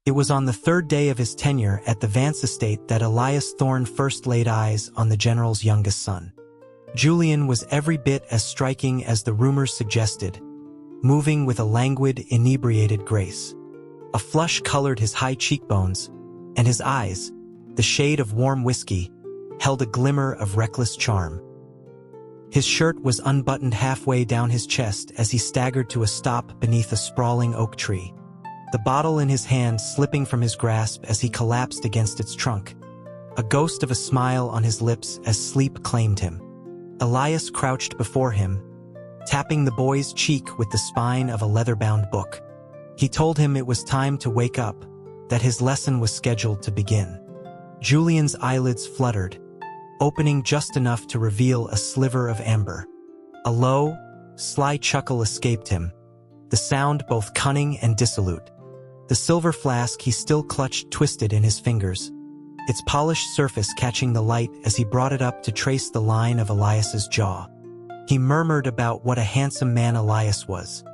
It was on the third day of his tenure at the Vance estate that Elias Thorne first laid eyes on the general's youngest son. Julian was every bit as striking as the rumors suggested, moving with a languid, inebriated grace. A flush colored his high cheekbones, and his eyes, the shade of warm whiskey, held a glimmer of reckless charm. His shirt was unbuttoned halfway down his chest as he staggered to a stop beneath a sprawling oak tree, the bottle in his hand slipping from his grasp as he collapsed against its trunk, a ghost of a smile on his lips as sleep claimed him. Elias crouched before him, tapping the boy's cheek with the spine of a leather-bound book. He told him it was time to wake up, that his lesson was scheduled to begin. Julian's eyelids fluttered, opening just enough to reveal a sliver of amber. A low, sly chuckle escaped him, the sound both cunning and dissolute. The silver flask he still clutched twisted in his fingers, its polished surface catching the light as he brought it up to trace the line of Elias's jaw. He murmured about what a handsome man Elias was.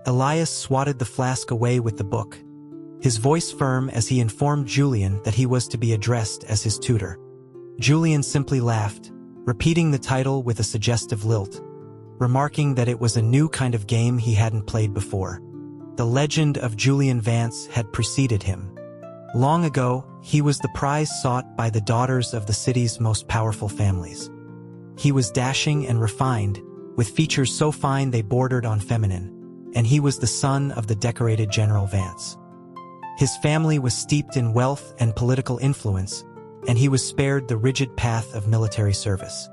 Elias swatted the flask away with the book, his voice firm as he informed Julian that he was to be addressed as his tutor. Julian simply laughed, repeating the title with a suggestive lilt, remarking that it was a new kind of game he hadn't played before. The legend of Julian Vance had preceded him. Long ago, he was the prize sought by the daughters of the city's most powerful families. He was dashing and refined, with features so fine they bordered on feminine, and he was the son of the decorated General Vance. His family was steeped in wealth and political influence, and he was spared the rigid path of military service.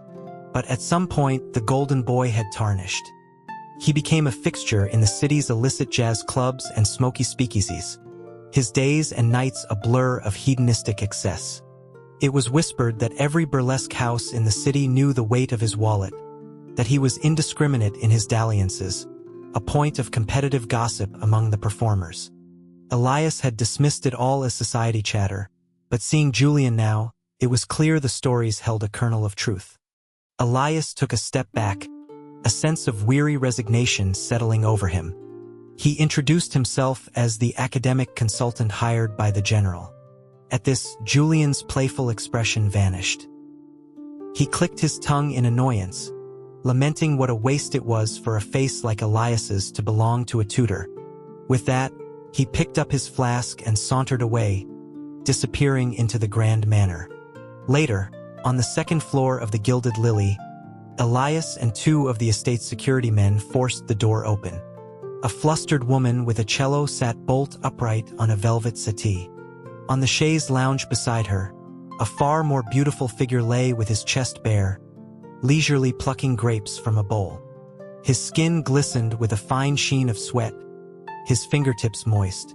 But at some point, the golden boy had tarnished. He became a fixture in the city's illicit jazz clubs and smoky speakeasies, his days and nights a blur of hedonistic excess. It was whispered that every burlesque house in the city knew the weight of his wallet, that he was indiscriminate in his dalliances, a point of competitive gossip among the performers. Elias had dismissed it all as society chatter, but seeing Julian now, it was clear the stories held a kernel of truth. Elias took a step back, a sense of weary resignation settling over him. He introduced himself as the academic consultant hired by the general. At this, Julian's playful expression vanished. He clicked his tongue in annoyance, lamenting what a waste it was for a face like Elias's to belong to a tutor. With that, he picked up his flask and sauntered away, disappearing into the grand manor. Later, on the second floor of the Gilded Lily, Elias and two of the estate's security men forced the door open. A flustered woman with a cello sat bolt upright on a velvet settee. On the chaise lounge beside her, a far more beautiful figure lay with his chest bare, leisurely plucking grapes from a bowl. His skin glistened with a fine sheen of sweat, his fingertips moist.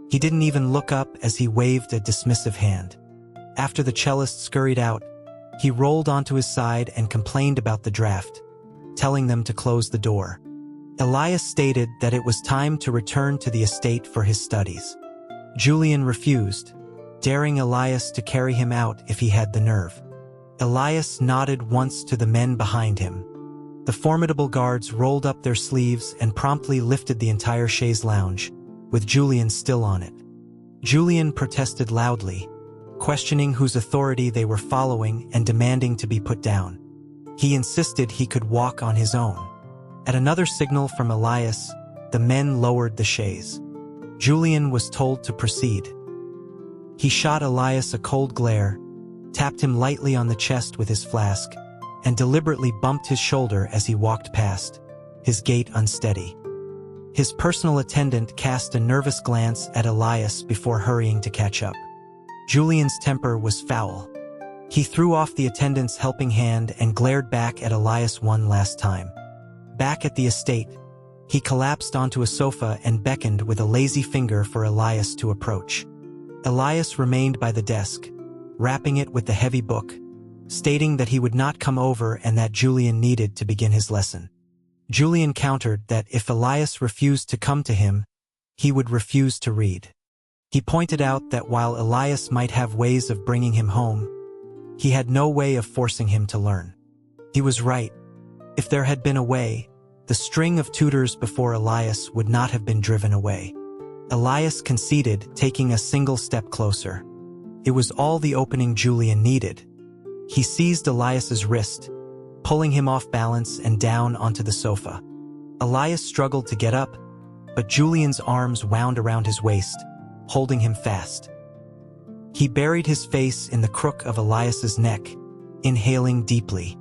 He didn't even look up as he waved a dismissive hand. After the cellist scurried out, he rolled onto his side and complained about the draft, telling them to close the door. Elias stated that it was time to return to the estate for his studies. Julian refused, daring Elias to carry him out if he had the nerve. Elias nodded once to the men behind him. The formidable guards rolled up their sleeves and promptly lifted the entire chaise lounge, with Julian still on it. Julian protested loudly, questioning whose authority they were following and demanding to be put down. He insisted he could walk on his own. At another signal from Elias, the men lowered the chaise. Julian was told to proceed. He shot Elias a cold glare, tapped him lightly on the chest with his flask, and deliberately bumped his shoulder as he walked past, his gait unsteady. His personal attendant cast a nervous glance at Elias before hurrying to catch up. Julian's temper was foul. He threw off the attendant's helping hand and glared back at Elias one last time. Back at the estate, he collapsed onto a sofa and beckoned with a lazy finger for Elias to approach. Elias remained by the desk, wrapping it with the heavy book, stating that he would not come over and that Julian needed to begin his lesson. Julian countered that if Elias refused to come to him, he would refuse to read. He pointed out that while Elias might have ways of bringing him home, he had no way of forcing him to learn. He was right. If there had been a way, the string of tutors before Elias would not have been driven away. Elias conceded, taking a single step closer. It was all the opening Julian needed. He seized Elias's wrist, pulling him off balance and down onto the sofa. Elias struggled to get up, but Julian's arms wound around his waist, holding him fast. He buried his face in the crook of Elias's neck, inhaling deeply.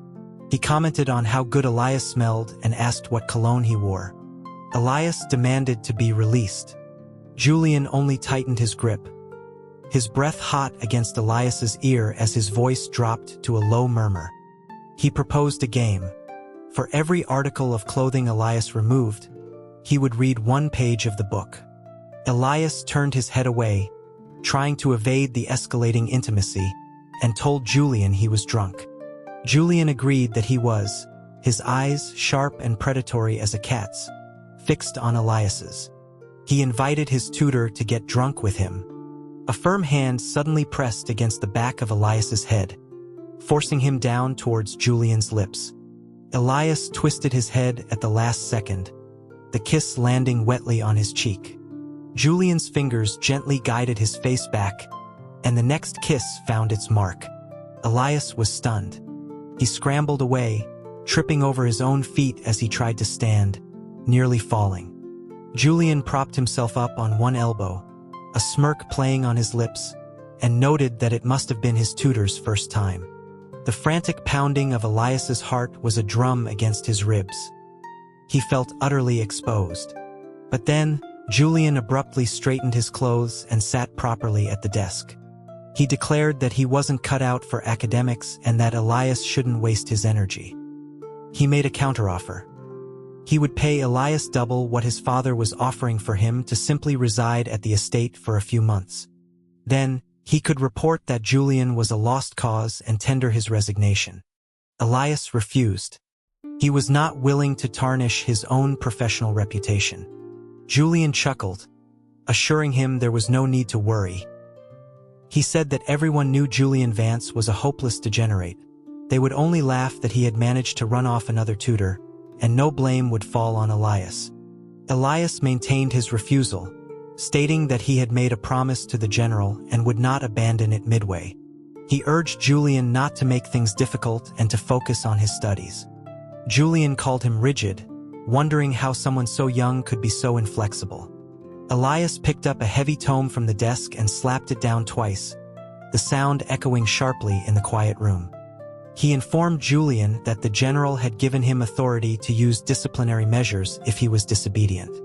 He commented on how good Elias smelled and asked what cologne he wore. Elias demanded to be released. Julian only tightened his grip, his breath hot against Elias's ear as his voice dropped to a low murmur. He proposed a game. For every article of clothing Elias removed, he would read one page of the book. Elias turned his head away, trying to evade the escalating intimacy, and told Julian he was drunk. Julian agreed that he was, his eyes, sharp and predatory as a cat's, fixed on Elias's. He invited his tutor to get drunk with him. A firm hand suddenly pressed against the back of Elias's head, forcing him down towards Julian's lips. Elias twisted his head at the last second, the kiss landing wetly on his cheek. Julian's fingers gently guided his face back, and the next kiss found its mark. Elias was stunned. He scrambled away, tripping over his own feet as he tried to stand, nearly falling. Julian propped himself up on one elbow, a smirk playing on his lips, and noted that it must have been his tutor's first time. The frantic pounding of Elias's heart was a drum against his ribs. He felt utterly exposed. But then, Julian abruptly straightened his clothes and sat properly at the desk. He declared that he wasn't cut out for academics and that Elias shouldn't waste his energy. He made a counteroffer. He would pay Elias double what his father was offering for him to simply reside at the estate for a few months. Then, he could report that Julian was a lost cause and tender his resignation. Elias refused. He was not willing to tarnish his own professional reputation. Julian chuckled, assuring him there was no need to worry. He said that everyone knew Julian Vance was a hopeless degenerate. They would only laugh that he had managed to run off another tutor, and no blame would fall on Elias. Elias maintained his refusal, stating that he had made a promise to the general and would not abandon it midway. He urged Julian not to make things difficult and to focus on his studies. Julian called him rigid, wondering how someone so young could be so inflexible. Elias picked up a heavy tome from the desk and slapped it down twice, the sound echoing sharply in the quiet room. He informed Julian that the general had given him authority to use disciplinary measures if he was disobedient.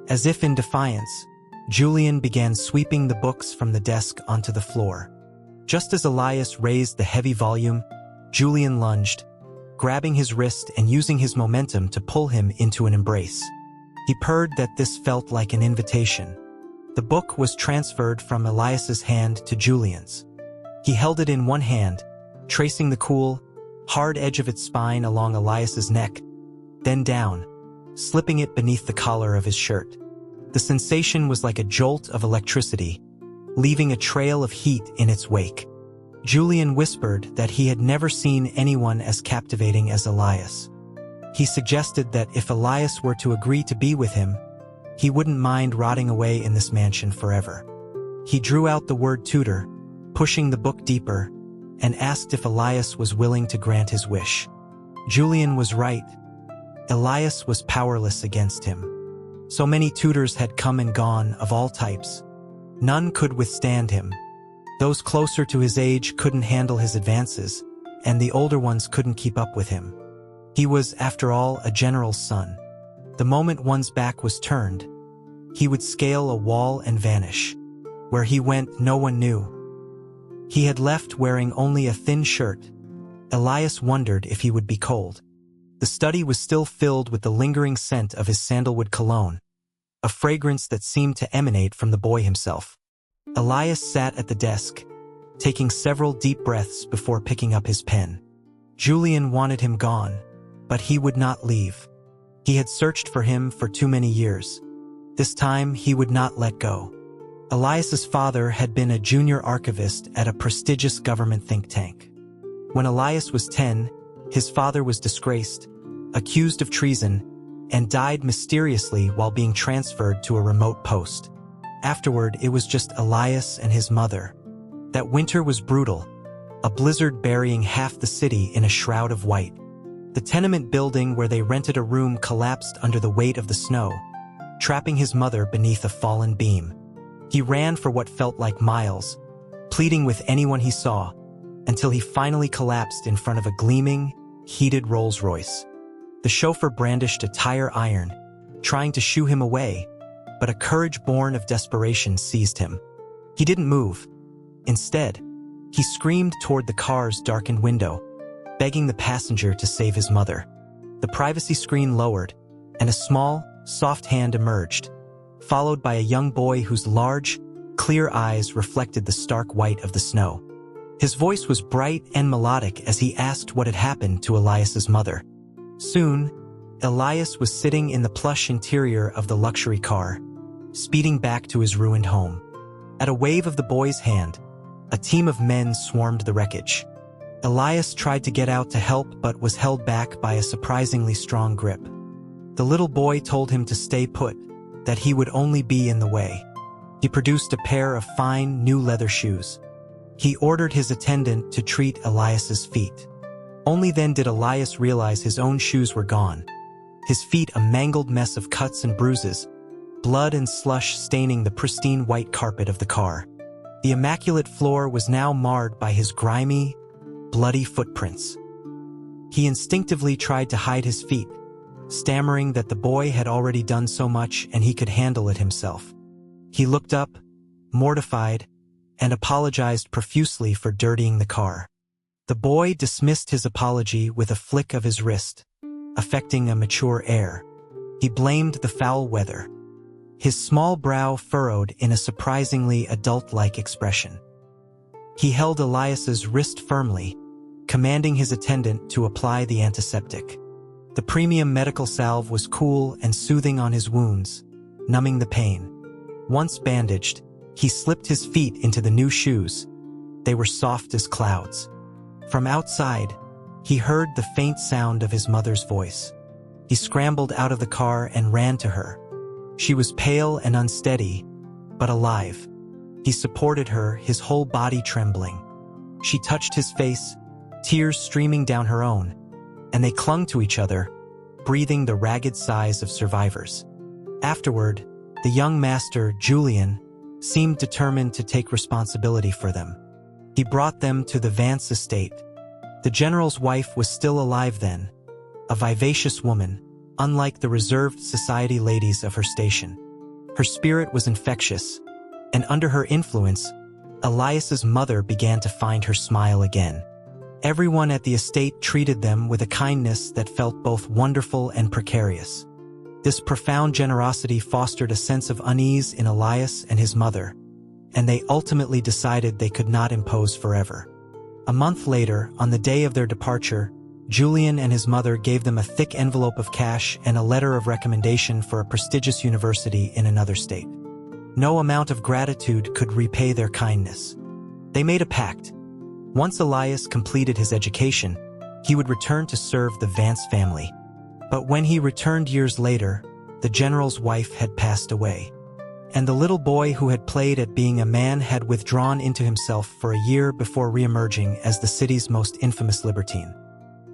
As if in defiance, Julian began sweeping the books from the desk onto the floor. Just as Elias raised the heavy volume, Julian lunged, grabbing his wrist and using his momentum to pull him into an embrace. He purred that this felt like an invitation. The book was transferred from Elias's hand to Julian's. He held it in one hand, tracing the cool, hard edge of its spine along Elias's neck, then down, slipping it beneath the collar of his shirt. The sensation was like a jolt of electricity, leaving a trail of heat in its wake. Julian whispered that he had never seen anyone as captivating as Elias. He suggested that if Elias were to agree to be with him, he wouldn't mind rotting away in this mansion forever. He drew out the word tutor, pushing the book deeper, and asked if Elias was willing to grant his wish. Julian was right. Elias was powerless against him. So many tutors had come and gone of all types. None could withstand him. Those closer to his age couldn't handle his advances, and the older ones couldn't keep up with him. He was, after all, a general's son. The moment one's back was turned, he would scale a wall and vanish. Where he went, no one knew. He had left wearing only a thin shirt. Elias wondered if he would be cold. The study was still filled with the lingering scent of his sandalwood cologne, a fragrance that seemed to emanate from the boy himself. Elias sat at the desk, taking several deep breaths before picking up his pen. Julian wanted him gone, but he would not leave. He had searched for him for too many years. This time he would not let go. Elias's father had been a junior archivist at a prestigious government think tank. When Elias was 10, his father was disgraced, accused of treason, and died mysteriously while being transferred to a remote post. Afterward, it was just Elias and his mother. That winter was brutal, a blizzard burying half the city in a shroud of white. The tenement building where they rented a room collapsed under the weight of the snow, trapping his mother beneath a fallen beam. He ran for what felt like miles, pleading with anyone he saw, until he finally collapsed in front of a gleaming, heated Rolls-Royce. The chauffeur brandished a tire iron, trying to shoo him away, but a courage born of desperation seized him. He didn't move. Instead, he screamed toward the car's darkened window, begging the passenger to save his mother. The privacy screen lowered, and a small, soft hand emerged, followed by a young boy whose large, clear eyes reflected the stark white of the snow. His voice was bright and melodic as he asked what had happened to Elias's mother. Soon, Elias was sitting in the plush interior of the luxury car, speeding back to his ruined home. At a wave of the boy's hand, a team of men swarmed the wreckage. Elias tried to get out to help but was held back by a surprisingly strong grip. The little boy told him to stay put, that he would only be in the way. He produced a pair of fine, new leather shoes. He ordered his attendant to treat Elias's feet. Only then did Elias realize his own shoes were gone. His feet a mangled mess of cuts and bruises, blood and slush staining the pristine white carpet of the car. The immaculate floor was now marred by his grimy, bloody footprints. He instinctively tried to hide his feet, stammering that the boy had already done so much and he could handle it himself. He looked up, mortified, and apologized profusely for dirtying the car. The boy dismissed his apology with a flick of his wrist, affecting a mature air. He blamed the foul weather. His small brow furrowed in a surprisingly adult-like expression. He held Elias's wrist firmly, commanding his attendant to apply the antiseptic. The premium medical salve was cool and soothing on his wounds, numbing the pain. Once bandaged, he slipped his feet into the new shoes. They were soft as clouds. From outside, he heard the faint sound of his mother's voice. He scrambled out of the car and ran to her. She was pale and unsteady, but alive. He supported her, his whole body trembling. She touched his face, tears streaming down her own, and they clung to each other, breathing the ragged sighs of survivors. Afterward, the young master, Julian, seemed determined to take responsibility for them. He brought them to the Vance estate. The general's wife was still alive then, a vivacious woman, unlike the reserved society ladies of her station. Her spirit was infectious, and under her influence, Elias's mother began to find her smile again. Everyone at the estate treated them with a kindness that felt both wonderful and precarious. This profound generosity fostered a sense of unease in Elias and his mother, and they ultimately decided they could not impose forever. A month later, on the day of their departure, Julian and his mother gave them a thick envelope of cash and a letter of recommendation for a prestigious university in another state. No amount of gratitude could repay their kindness. They made a pact. Once Elias completed his education, he would return to serve the Vance family. But when he returned years later, the general's wife had passed away. And the little boy who had played at being a man had withdrawn into himself for a year before re-emerging as the city's most infamous libertine.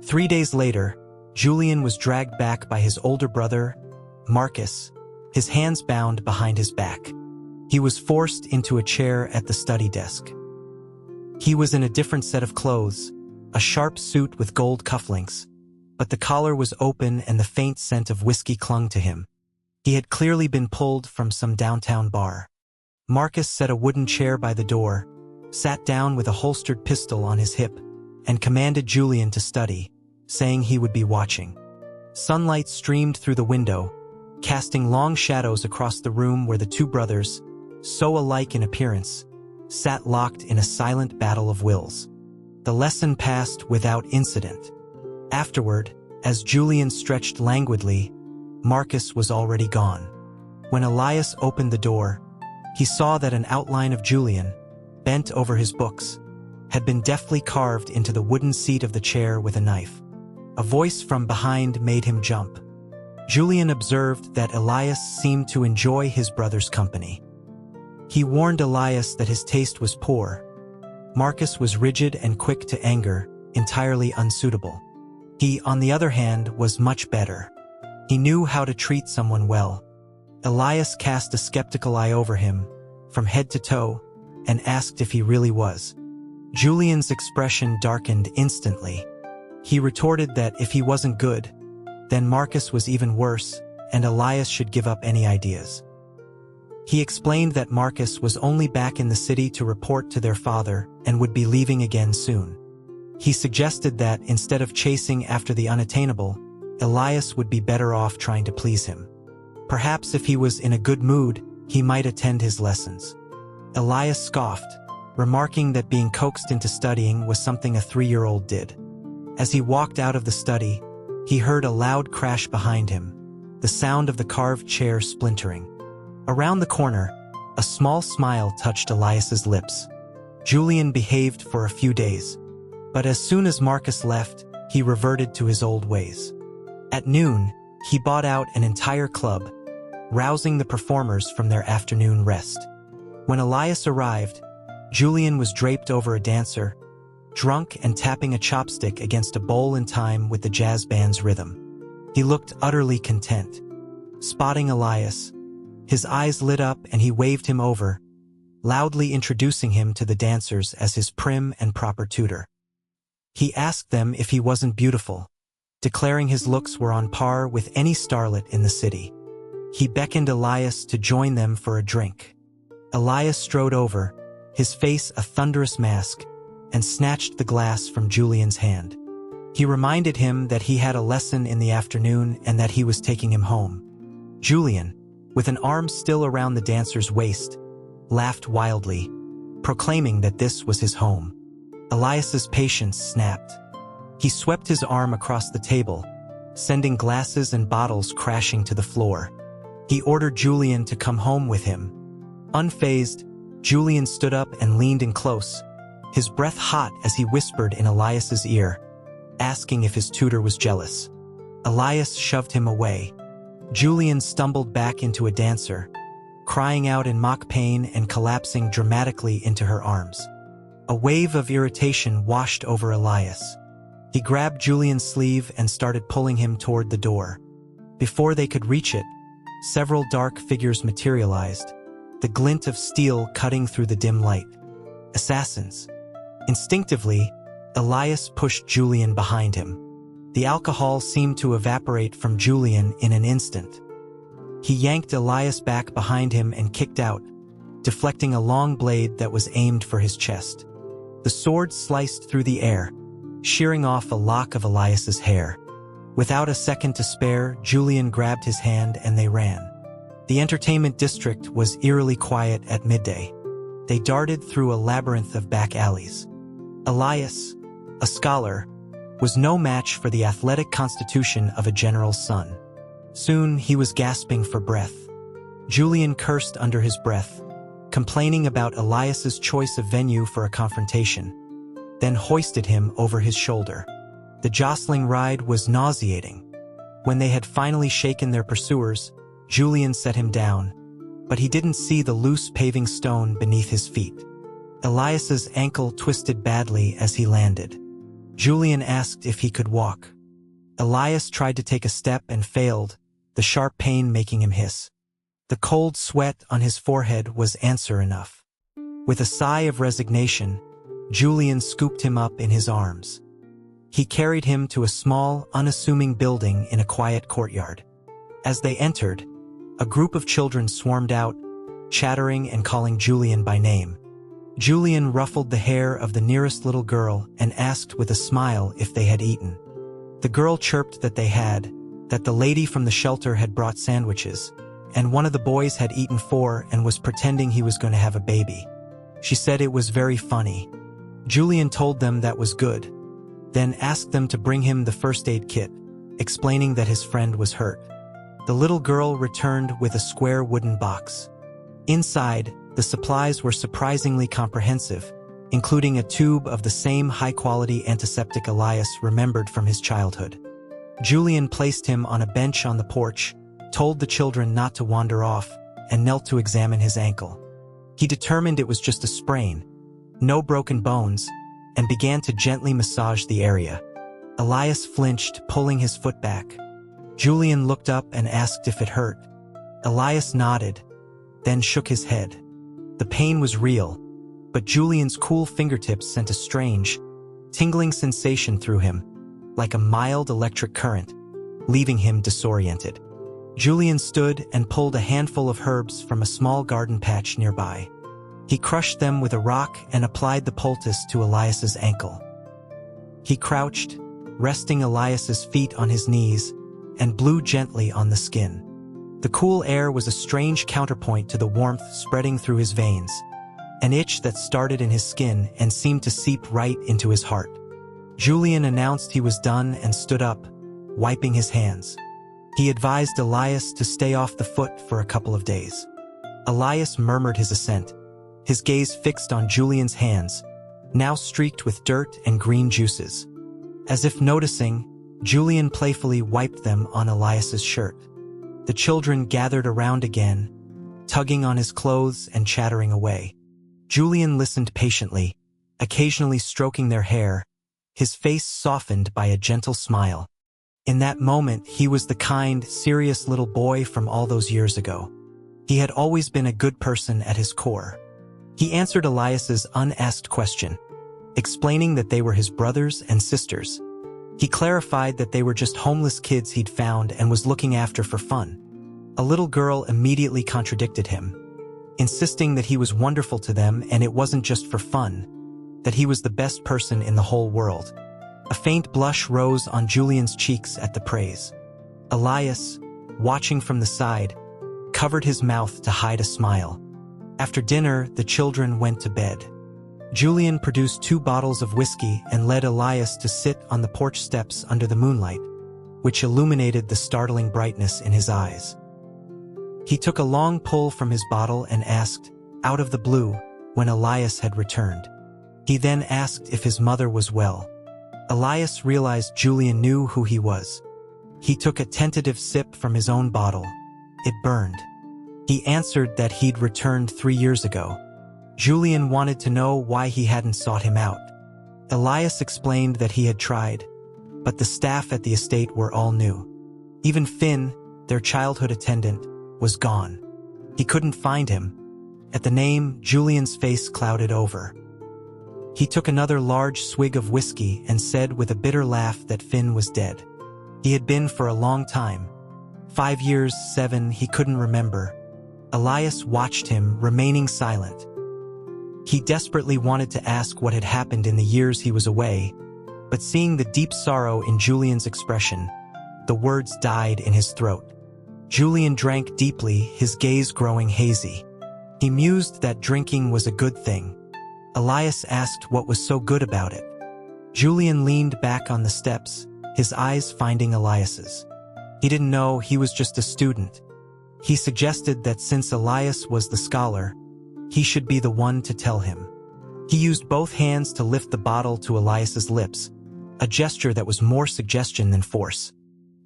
3 days later, Julian was dragged back by his older brother, Marcus, his hands bound behind his back. He was forced into a chair at the study desk. He was in a different set of clothes, a sharp suit with gold cufflinks, but the collar was open and the faint scent of whiskey clung to him. He had clearly been pulled from some downtown bar. Marcus set a wooden chair by the door, sat down with a holstered pistol on his hip, and commanded Julian to study, saying he would be watching. Sunlight streamed through the window, casting long shadows across the room where the two brothers, so alike in appearance, sat locked in a silent battle of wills. The lesson passed without incident. Afterward, as Julian stretched languidly, Marcus was already gone. When Elias opened the door, he saw that an outline of Julian, bent over his books, had been deftly carved into the wooden seat of the chair with a knife. A voice from behind made him jump. Julian observed that Elias seemed to enjoy his brother's company. He warned Elias that his taste was poor. Marcus was rigid and quick to anger, entirely unsuitable. He, on the other hand, was much better. He knew how to treat someone well. Elias cast a skeptical eye over him, from head to toe, and asked if he really was. Julian's expression darkened instantly. He retorted that if he wasn't good, then Marcus was even worse, and Elias should give up any ideas. He explained that Marcus was only back in the city to report to their father and would be leaving again soon. He suggested that, instead of chasing after the unattainable, Elias would be better off trying to please him. Perhaps if he was in a good mood, he might attend his lessons. Elias scoffed, remarking that being coaxed into studying was something a 3-year-old did. As he walked out of the study, he heard a loud crash behind him, the sound of the carved chair splintering. Around the corner, a small smile touched Elias's lips. Julian behaved for a few days, but as soon as Marcus left, he reverted to his old ways. At noon, he bought out an entire club, rousing the performers from their afternoon rest. When Elias arrived, Julian was draped over a dancer, drunk and tapping a chopstick against a bowl in time with the jazz band's rhythm. He looked utterly content. Spotting Elias, his eyes lit up and he waved him over, loudly introducing him to the dancers as his prim and proper tutor. He asked them if he wasn't beautiful, declaring his looks were on par with any starlet in the city. He beckoned Elias to join them for a drink. Elias strode over, his face a thunderous mask, and snatched the glass from Julian's hand. He reminded him that he had a lesson in the afternoon and that he was taking him home. Julian, with an arm still around the dancer's waist, laughed wildly, proclaiming that this was his home. Elias's patience snapped. He swept his arm across the table, sending glasses and bottles crashing to the floor. He ordered Julian to come home with him. Unfazed, Julian stood up and leaned in close, his breath hot as he whispered in Elias's ear, asking if his tutor was jealous. Elias shoved him away. Julian stumbled back into a dancer, crying out in mock pain and collapsing dramatically into her arms. A wave of irritation washed over Elias. He grabbed Julian's sleeve and started pulling him toward the door. Before they could reach it, several dark figures materialized, the glint of steel cutting through the dim light. Assassins. Instinctively, Elias pushed Julian behind him. The alcohol seemed to evaporate from Julian in an instant. He yanked Elias back behind him and kicked out, deflecting a long blade that was aimed for his chest. The sword sliced through the air, shearing off a lock of Elias's hair. Without a second to spare, Julian grabbed his hand and they ran. The entertainment district was eerily quiet at midday. They darted through a labyrinth of back alleys. Elias, a scholar, was no match for the athletic constitution of a general's son. Soon he was gasping for breath. Julian cursed under his breath, complaining about Elias's choice of venue for a confrontation, then hoisted him over his shoulder. The jostling ride was nauseating. When they had finally shaken their pursuers, Julian set him down, but he didn't see the loose paving stone beneath his feet. Elias's ankle twisted badly as he landed. Julian asked if he could walk. Elias tried to take a step and failed, the sharp pain making him hiss. The cold sweat on his forehead was answer enough. With a sigh of resignation, Julian scooped him up in his arms. He carried him to a small, unassuming building in a quiet courtyard. As they entered, a group of children swarmed out, chattering and calling Julian by name. Julian ruffled the hair of the nearest little girl and asked with a smile if they had eaten. The girl chirped that they had, that the lady from the shelter had brought sandwiches, and one of the boys had eaten 4 and was pretending he was going to have a baby. She said it was very funny. Julian told them that was good, then asked them to bring him the first aid kit, explaining that his friend was hurt. The little girl returned with a square wooden box. Inside, the supplies were surprisingly comprehensive, including a tube of the same high-quality antiseptic Elias remembered from his childhood. Julian placed him on a bench on the porch, told the children not to wander off, and knelt to examine his ankle. He determined it was just a sprain, no broken bones, and began to gently massage the area. Elias flinched, pulling his foot back. Julian looked up and asked if it hurt. Elias nodded, then shook his head. The pain was real, but Julian's cool fingertips sent a strange, tingling sensation through him, like a mild electric current, leaving him disoriented. Julian stood and pulled a handful of herbs from a small garden patch nearby. He crushed them with a rock and applied the poultice to Elias's ankle. He crouched, resting Elias's feet on his knees, and blew gently on the skin. The cool air was a strange counterpoint to the warmth spreading through his veins, an itch that started in his skin and seemed to seep right into his heart. Julian announced he was done and stood up, wiping his hands. He advised Elias to stay off the foot for a couple of days. Elias murmured his assent, his gaze fixed on Julian's hands, now streaked with dirt and green juices. As if noticing, Julian playfully wiped them on Elias's shirt. The children gathered around again, tugging on his clothes and chattering away. Julian listened patiently, occasionally stroking their hair, his face softened by a gentle smile. In that moment, he was the kind, serious little boy from all those years ago. He had always been a good person at his core. He answered Elias's unasked question, explaining that they were his brothers and sisters. He clarified that they were just homeless kids he'd found and was looking after for fun. A little girl immediately contradicted him, insisting that he was wonderful to them and it wasn't just for fun, that he was the best person in the whole world. A faint blush rose on Julian's cheeks at the praise. Elias, watching from the side, covered his mouth to hide a smile. After dinner, the children went to bed. Julian produced 2 bottles of whiskey and led Elias to sit on the porch steps under the moonlight, which illuminated the startling brightness in his eyes. He took a long pull from his bottle and asked, out of the blue, when Elias had returned. He then asked if his mother was well. Elias realized Julian knew who he was. He took a tentative sip from his own bottle. It burned. He answered that he'd returned 3 years ago. Julian wanted to know why he hadn't sought him out. Elias explained that he had tried, but the staff at the estate were all new. Even Finn, their childhood attendant, was gone. He couldn't find him. At the name, Julian's face clouded over. He took another large swig of whiskey and said with a bitter laugh that Finn was dead. He had been for a long time. 5 years, 7, he couldn't remember. Elias watched him, remaining silent. He desperately wanted to ask what had happened in the years he was away, but seeing the deep sorrow in Julian's expression, the words died in his throat. Julian drank deeply, his gaze growing hazy. He mused that drinking was a good thing. Elias asked what was so good about it. Julian leaned back on the steps, his eyes finding Elias's. He didn't know he was just a student. He suggested that since Elias was the scholar, he should be the one to tell him. He used both hands to lift the bottle to Elias's lips, a gesture that was more suggestion than force.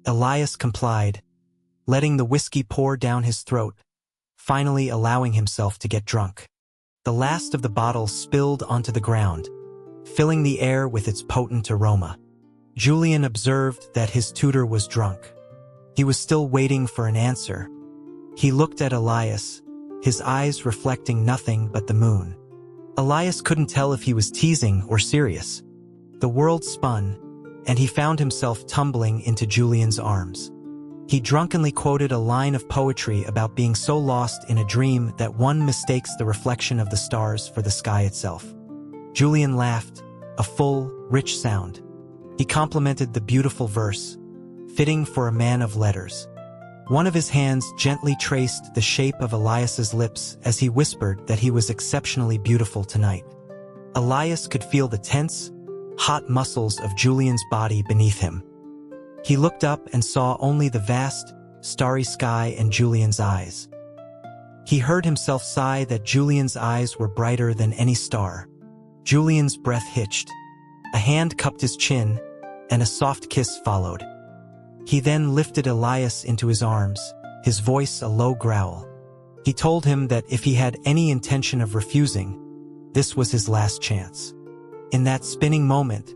Elias complied, letting the whiskey pour down his throat, finally allowing himself to get drunk. The last of the bottle spilled onto the ground, filling the air with its potent aroma. Julian observed that his tutor was drunk. He was still waiting for an answer. He looked at Elias, his eyes reflecting nothing but the moon. Elias couldn't tell if he was teasing or serious. The world spun, and he found himself tumbling into Julian's arms. He drunkenly quoted a line of poetry about being so lost in a dream that one mistakes the reflection of the stars for the sky itself. Julian laughed, a full, rich sound. He complimented the beautiful verse, fitting for a man of letters. One of his hands gently traced the shape of Elias's lips as he whispered that he was exceptionally beautiful tonight. Elias could feel the tense, hot muscles of Julian's body beneath him. He looked up and saw only the vast, starry sky and Julian's eyes. He heard himself sigh that Julian's eyes were brighter than any star. Julian's breath hitched. A hand cupped his chin, and a soft kiss followed. He then lifted Elias into his arms, his voice a low growl. He told him that if he had any intention of refusing, this was his last chance. In that spinning moment,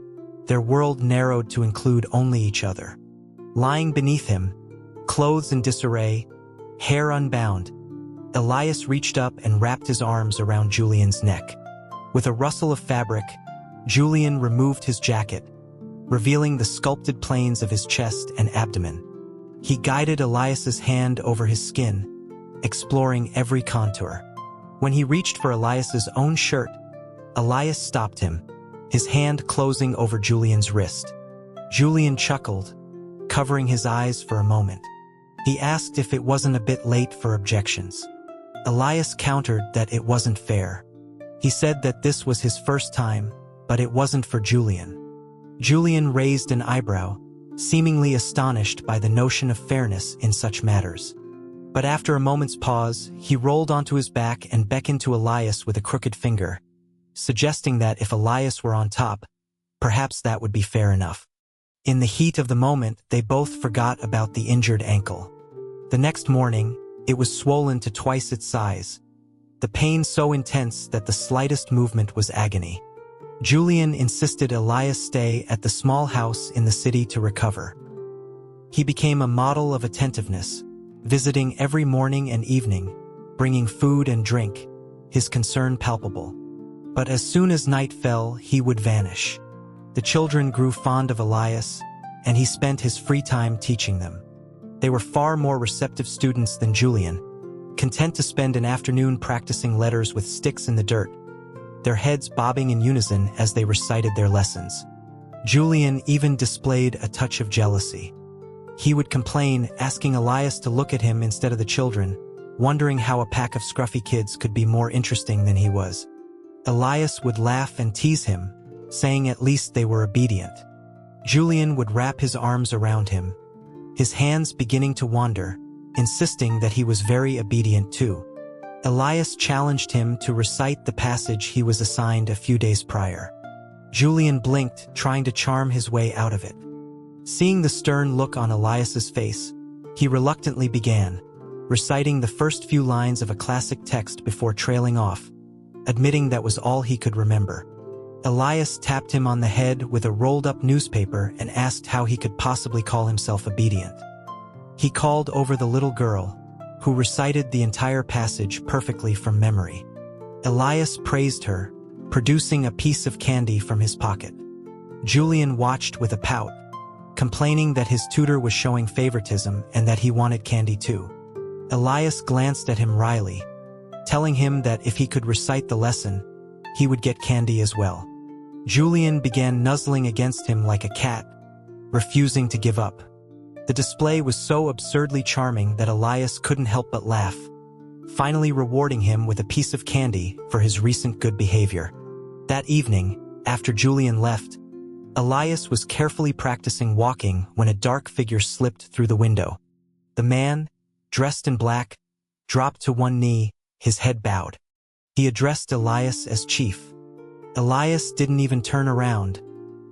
their world narrowed to include only each other. Lying beneath him, clothes in disarray, hair unbound, Elias reached up and wrapped his arms around Julian's neck. With a rustle of fabric, Julian removed his jacket, revealing the sculpted planes of his chest and abdomen. He guided Elias's hand over his skin, exploring every contour. When he reached for Elias's own shirt, Elias stopped him, his hand closing over Julian's wrist. Julian chuckled, covering his eyes for a moment. He asked if it wasn't a bit late for objections. Elias countered that it wasn't fair. He said that this was his first time, but it wasn't for Julian. Julian raised an eyebrow, seemingly astonished by the notion of fairness in such matters. But after a moment's pause, he rolled onto his back and beckoned to Elias with a crooked finger, suggesting that if Elias were on top, perhaps that would be fair enough. In the heat of the moment, they both forgot about the injured ankle. The next morning, it was swollen to twice its size, the pain so intense that the slightest movement was agony. Julian insisted Elias stay at the small house in the city to recover. He became a model of attentiveness, visiting every morning and evening, bringing food and drink, his concern palpable. But as soon as night fell, he would vanish. The children grew fond of Elias, and he spent his free time teaching them. They were far more receptive students than Julian, content to spend an afternoon practicing letters with sticks in the dirt, their heads bobbing in unison as they recited their lessons. Julian even displayed a touch of jealousy. He would complain, asking Elias to look at him instead of the children, wondering how a pack of scruffy kids could be more interesting than he was. Elias would laugh and tease him, saying at least they were obedient. Julian would wrap his arms around him, his hands beginning to wander, insisting that he was very obedient too. Elias challenged him to recite the passage he was assigned a few days prior. Julian blinked, trying to charm his way out of it. Seeing the stern look on Elias's face, he reluctantly began, reciting the first few lines of a classic text before trailing off, admitting that was all he could remember. Elias tapped him on the head with a rolled-up newspaper and asked how he could possibly call himself obedient. He called over the little girl, who recited the entire passage perfectly from memory. Elias praised her, producing a piece of candy from his pocket. Julian watched with a pout, complaining that his tutor was showing favoritism and that he wanted candy too. Elias glanced at him wryly, telling him that if he could recite the lesson, he would get candy as well. Julian began nuzzling against him like a cat, refusing to give up. The display was so absurdly charming that Elias couldn't help but laugh, finally rewarding him with a piece of candy for his recent good behavior. That evening, after Julian left, Elias was carefully practicing walking when a dark figure slipped through the window. The man, dressed in black, dropped to one knee, his head bowed. He addressed Elias as Chief. Elias didn't even turn around,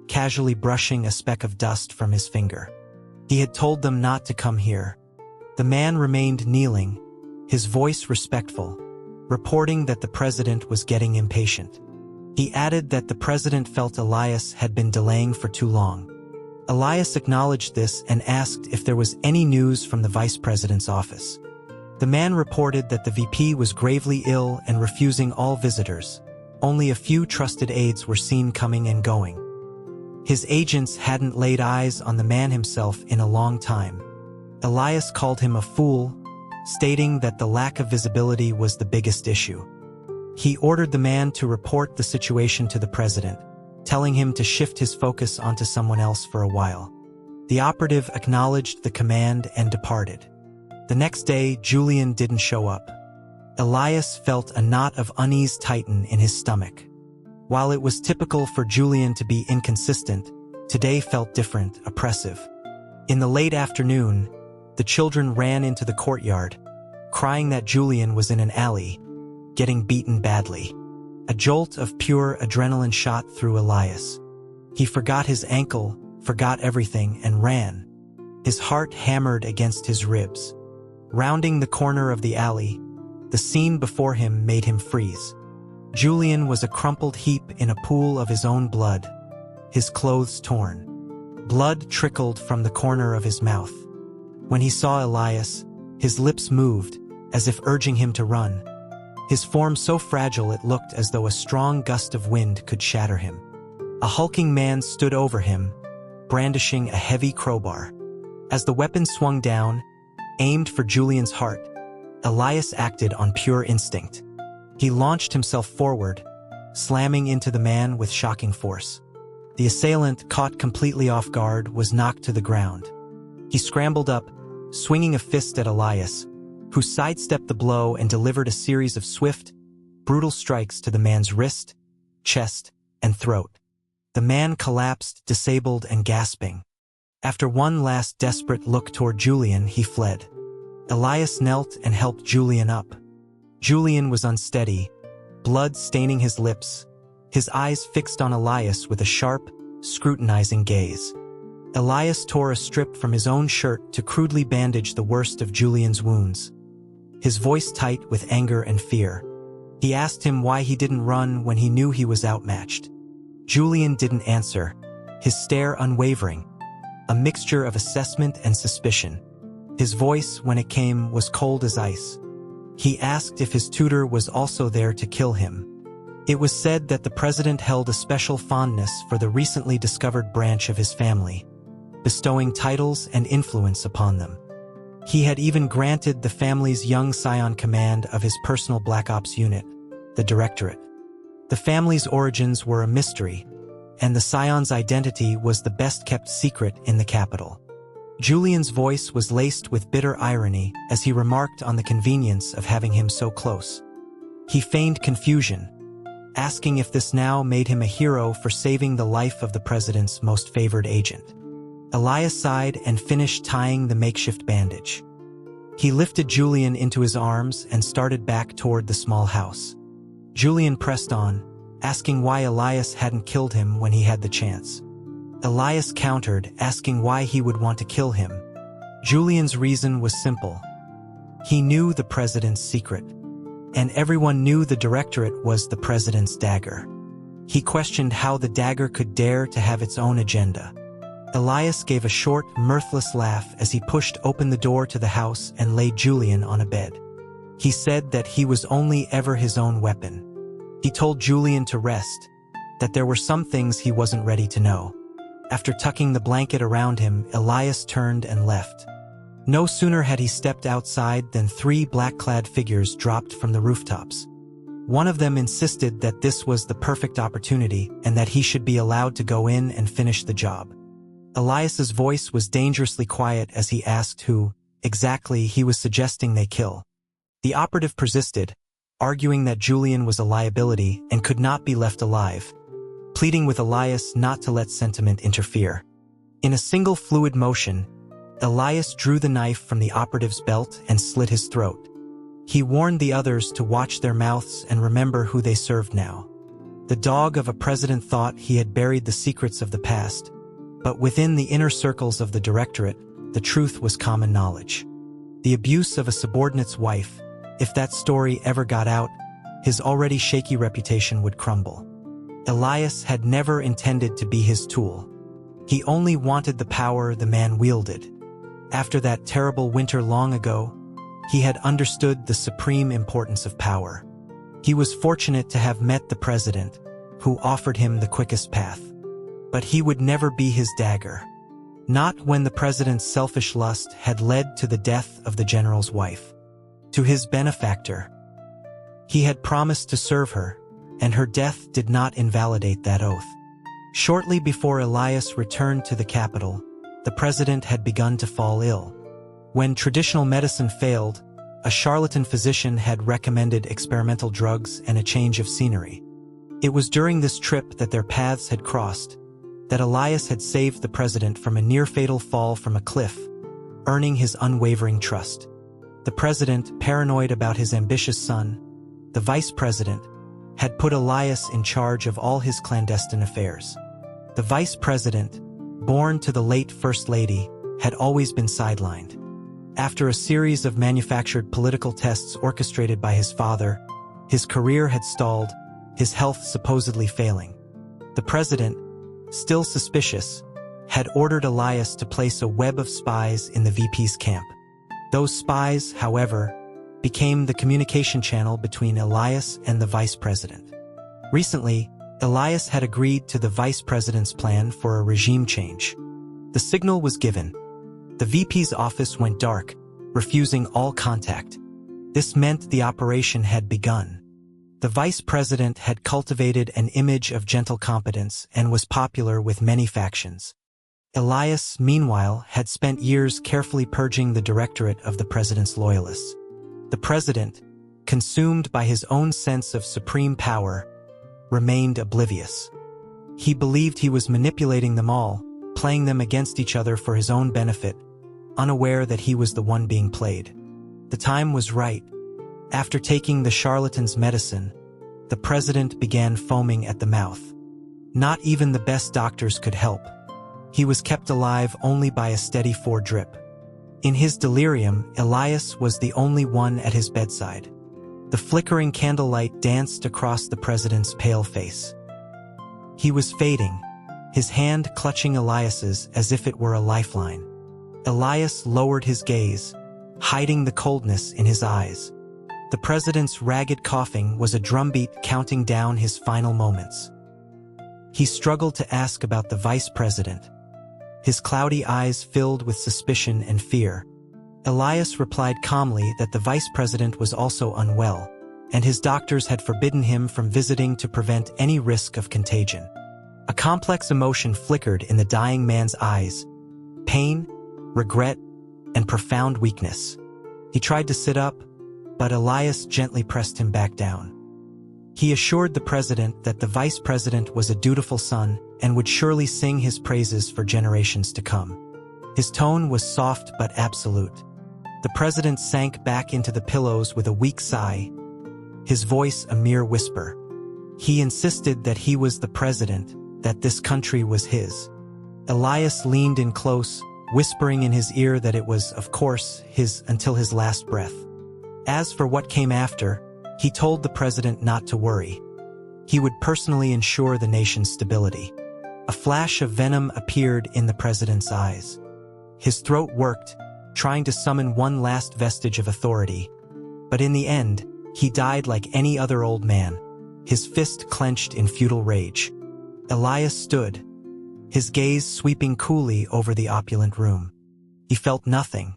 casually brushing a speck of dust from his finger. He had told them not to come here. The man remained kneeling, his voice respectful, reporting that the president was getting impatient. He added that the president felt Elias had been delaying for too long. Elias acknowledged this and asked if there was any news from the vice president's office. The man reported that the VP was gravely ill and refusing all visitors. Only a few trusted aides were seen coming and going. His agents hadn't laid eyes on the man himself in a long time. Elias called him a fool, stating that the lack of visibility was the biggest issue. He ordered the man to report the situation to the president, telling him to shift his focus onto someone else for a while. The operative acknowledged the command and departed. The next day, Julian didn't show up. Elias felt a knot of unease tighten in his stomach. While it was typical for Julian to be inconsistent, today felt different, oppressive. In the late afternoon, the children ran into the courtyard, crying that Julian was in an alley, getting beaten badly. A jolt of pure adrenaline shot through Elias. He forgot his ankle, forgot everything, and ran. His heart hammered against his ribs. Rounding the corner of the alley, The scene before him made him freeze. Julian was a crumpled heap in a pool of his own blood, his clothes torn. Blood trickled from the corner of his mouth. When he saw Elias, his lips moved, as if urging him to run. His form so fragile it looked as though a strong gust of wind could shatter him. A hulking man stood over him, brandishing a heavy crowbar. As the weapon swung down, aimed for Julian's heart, Elias acted on pure instinct. He launched himself forward, slamming into the man with shocking force. The assailant, caught completely off guard, was knocked to the ground. He scrambled up, swinging a fist at Elias, who sidestepped the blow and delivered a series of swift, brutal strikes to the man's wrist, chest, and throat. The man collapsed, disabled and gasping. After one last desperate look toward Julian, he fled. Elias knelt and helped Julian up. Julian was unsteady, blood staining his lips, his eyes fixed on Elias with a sharp, scrutinizing gaze. Elias tore a strip from his own shirt to crudely bandage the worst of Julian's wounds, his voice tight with anger and fear. He asked him why he didn't run when he knew he was outmatched. Julian didn't answer, his stare unwavering, a mixture of assessment and suspicion. His voice, when it came, was cold as ice. He asked if his tutor was also there to kill him. It was said that the president held a special fondness for the recently discovered branch of his family, bestowing titles and influence upon them. He had even granted the family's young scion command of his personal Black Ops unit, the Directorate. The family's origins were a mystery, and the scion's identity was the best-kept secret in the capital. Julian's voice was laced with bitter irony as he remarked on the convenience of having him so close. He feigned confusion, asking if this now made him a hero for saving the life of the president's most favored agent. Elias sighed and finished tying the makeshift bandage. He lifted Julian into his arms and started back toward the small house. Julian pressed on, asking why Elias hadn't killed him when he had the chance. Elias countered, asking why he would want to kill him. Julian's reason was simple. He knew the president's secret, and everyone knew the Directorate was the president's dagger. He questioned how the dagger could dare to have its own agenda. Elias gave a short, mirthless laugh as he pushed open the door to the house and laid Julian on a bed. He said that he was only ever his own weapon. He told Julian to rest, that there were some things he wasn't ready to know. After tucking the blanket around him, Elias turned and left. No sooner had he stepped outside than 3 black-clad figures dropped from the rooftops. One of them insisted that this was the perfect opportunity and that he should be allowed to go in and finish the job. Elias's voice was dangerously quiet as he asked who, exactly, he was suggesting they kill. The operative persisted, arguing that Julian was a liability and could not be left alive, pleading with Elias not to let sentiment interfere. In a single fluid motion, Elias drew the knife from the operative's belt and slit his throat. He warned the others to watch their mouths and remember who they served now. The dog of a president thought he had buried the secrets of the past, but within the inner circles of the Directorate, the truth was common knowledge. The abuse of a subordinate's wife, if that story ever got out, his already shaky reputation would crumble. Elias had never intended to be his tool. He only wanted the power the man wielded. After that terrible winter long ago, he had understood the supreme importance of power. He was fortunate to have met the president, who offered him the quickest path. But he would never be his dagger. Not when the president's selfish lust had led to the death of the general's wife. To his benefactor, he had promised to serve her, and her death did not invalidate that oath. Shortly before Elias returned to the capital, the president had begun to fall ill. When traditional medicine failed, a charlatan physician had recommended experimental drugs and a change of scenery. It was during this trip that their paths had crossed, that Elias had saved the president from a near-fatal fall from a cliff, earning his unwavering trust. The president, paranoid about his ambitious son, the vice president, had put Elias in charge of all his clandestine affairs. The vice president, born to the late First Lady, had always been sidelined. After a series of manufactured political tests orchestrated by his father, his career had stalled, his health supposedly failing. The president, still suspicious, had ordered Elias to place a web of spies in the VP's camp. Those spies, however, became the communication channel between Elias and the vice president. Recently, Elias had agreed to the vice president's plan for a regime change. The signal was given. The VP's office went dark, refusing all contact. This meant the operation had begun. The vice president had cultivated an image of gentle competence and was popular with many factions. Elias, meanwhile, had spent years carefully purging the directorate of the president's loyalists. The president, consumed by his own sense of supreme power, remained oblivious. He believed he was manipulating them all, playing them against each other for his own benefit, unaware that he was the one being played. The time was right. After taking the charlatan's medicine, the president began foaming at the mouth. Not even the best doctors could help. He was kept alive only by a steady foredrip. In his delirium, Elias was the only one at his bedside. The flickering candlelight danced across the president's pale face. He was fading, his hand clutching Elias's as if it were a lifeline. Elias lowered his gaze, hiding the coldness in his eyes. The president's ragged coughing was a drumbeat counting down his final moments. He struggled to ask about the vice president. His cloudy eyes filled with suspicion and fear. Elias replied calmly that the vice president was also unwell, and his doctors had forbidden him from visiting to prevent any risk of contagion. A complex emotion flickered in the dying man's eyes: pain, regret, and profound weakness. He tried to sit up, but Elias gently pressed him back down. He assured the president that the vice president was a dutiful son and would surely sing his praises for generations to come. His tone was soft but absolute. The president sank back into the pillows with a weak sigh, his voice a mere whisper. He insisted that he was the president, that this country was his. Elias leaned in close, whispering in his ear that it was, of course, his until his last breath. As for what came after, he told the president not to worry. He would personally ensure the nation's stability. A flash of venom appeared in the president's eyes. His throat worked, trying to summon one last vestige of authority. But in the end, he died like any other old man, his fist clenched in futile rage. Elias stood, his gaze sweeping coolly over the opulent room. He felt nothing.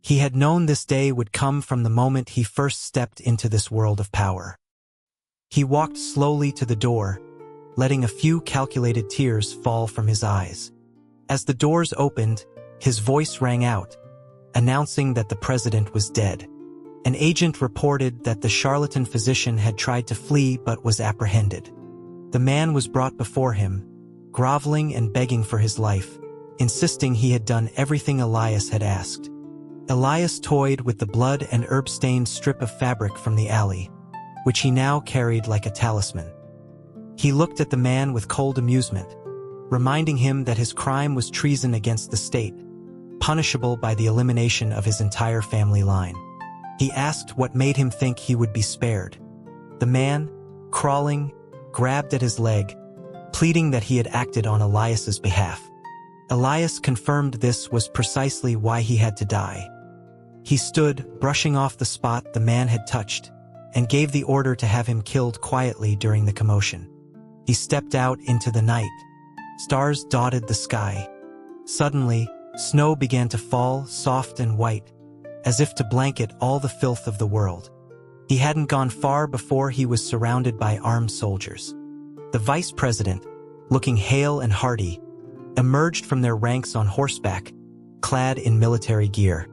He had known this day would come from the moment he first stepped into this world of power. He walked slowly to the door, letting a few calculated tears fall from his eyes. As the doors opened, his voice rang out, announcing that the president was dead. An agent reported that the charlatan physician had tried to flee but was apprehended. The man was brought before him, groveling and begging for his life, insisting he had done everything Elias had asked. Elias toyed with the blood and herb-stained strip of fabric from the alley, which he now carried like a talisman. He looked at the man with cold amusement, reminding him that his crime was treason against the state, punishable by the elimination of his entire family line. He asked what made him think he would be spared. The man, crawling, grabbed at his leg, pleading that he had acted on Elias's behalf. Elias confirmed this was precisely why he had to die. He stood, brushing off the spot the man had touched, and gave the order to have him killed quietly during the commotion. He stepped out into the night. Stars dotted the sky. Suddenly, snow began to fall, soft and white, as if to blanket all the filth of the world. He hadn't gone far before he was surrounded by armed soldiers. The vice president, looking hale and hearty, emerged from their ranks on horseback, clad in military gear.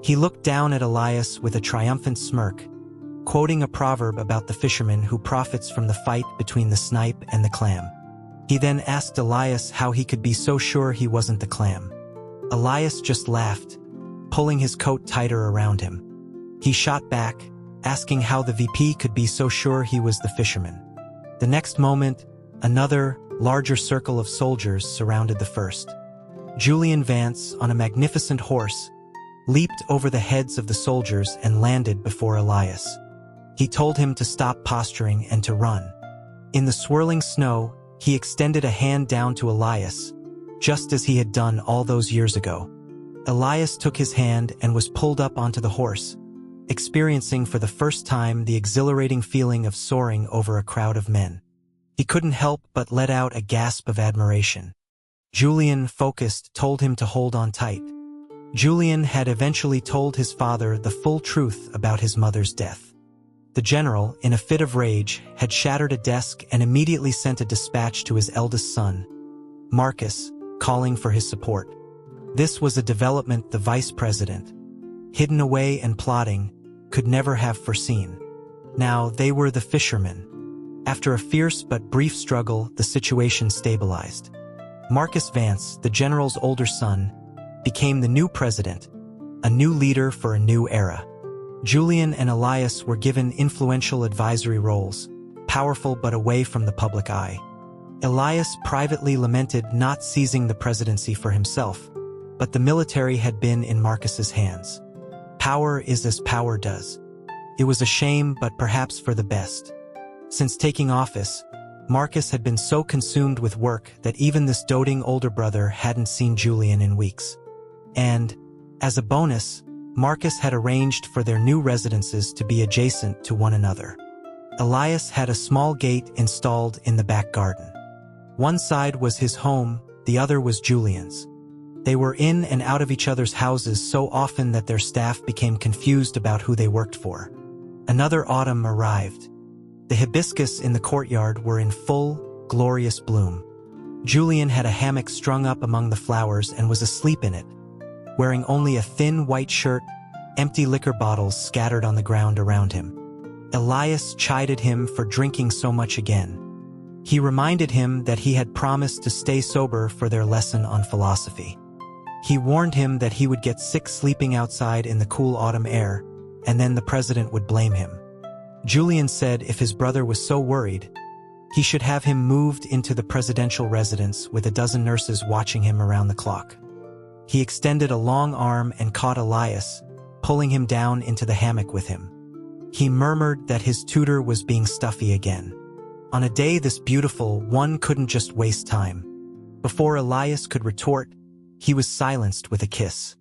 He looked down at Elias with a triumphant smirk, quoting a proverb about the fisherman who profits from the fight between the snipe and the clam. He then asked Elias how he could be so sure he wasn't the clam. Elias just laughed, pulling his coat tighter around him. He shot back, asking how the VP could be so sure he was the fisherman. The next moment, another, larger circle of soldiers surrounded the first. Julian Vance, on a magnificent horse, leaped over the heads of the soldiers and landed before Elias. He told him to stop posturing and to run. In the swirling snow, he extended a hand down to Elias, just as he had done all those years ago. Elias took his hand and was pulled up onto the horse, experiencing for the first time the exhilarating feeling of soaring over a crowd of men. He couldn't help but let out a gasp of admiration. Julian, focused, told him to hold on tight. Julian had eventually told his father the full truth about his mother's death. The general, in a fit of rage, had shattered a desk and immediately sent a dispatch to his eldest son, Marcus, calling for his support. This was a development the vice president, hidden away and plotting, could never have foreseen. Now they were the fishermen. After a fierce but brief struggle, the situation stabilized. Marcus Vance, the general's older son, became the new president, a new leader for a new era. Julian and Elias were given influential advisory roles, powerful but away from the public eye. Elias privately lamented not seizing the presidency for himself, but the military had been in Marcus's hands. Power is as power does. It was a shame, but perhaps for the best. Since taking office, Marcus had been so consumed with work that even this doting older brother hadn't seen Julian in weeks. And, as a bonus, Marcus had arranged for their new residences to be adjacent to one another. Elias had a small gate installed in the back garden. One side was his home, the other was Julian's. They were in and out of each other's houses so often that their staff became confused about who they worked for. Another autumn arrived. The hibiscus in the courtyard were in full, glorious bloom. Julian had a hammock strung up among the flowers and was asleep in it, wearing only a thin white shirt, empty liquor bottles scattered on the ground around him. Elias chided him for drinking so much again. He reminded him that he had promised to stay sober for their lesson on philosophy. He warned him that he would get sick sleeping outside in the cool autumn air, and then the president would blame him. Julian said if his brother was so worried, he should have him moved into the presidential residence with a dozen nurses watching him around the clock. He extended a long arm and caught Elias, pulling him down into the hammock with him. He murmured that his tutor was being stuffy again. On a day this beautiful, one couldn't just waste time. Before Elias could retort, he was silenced with a kiss.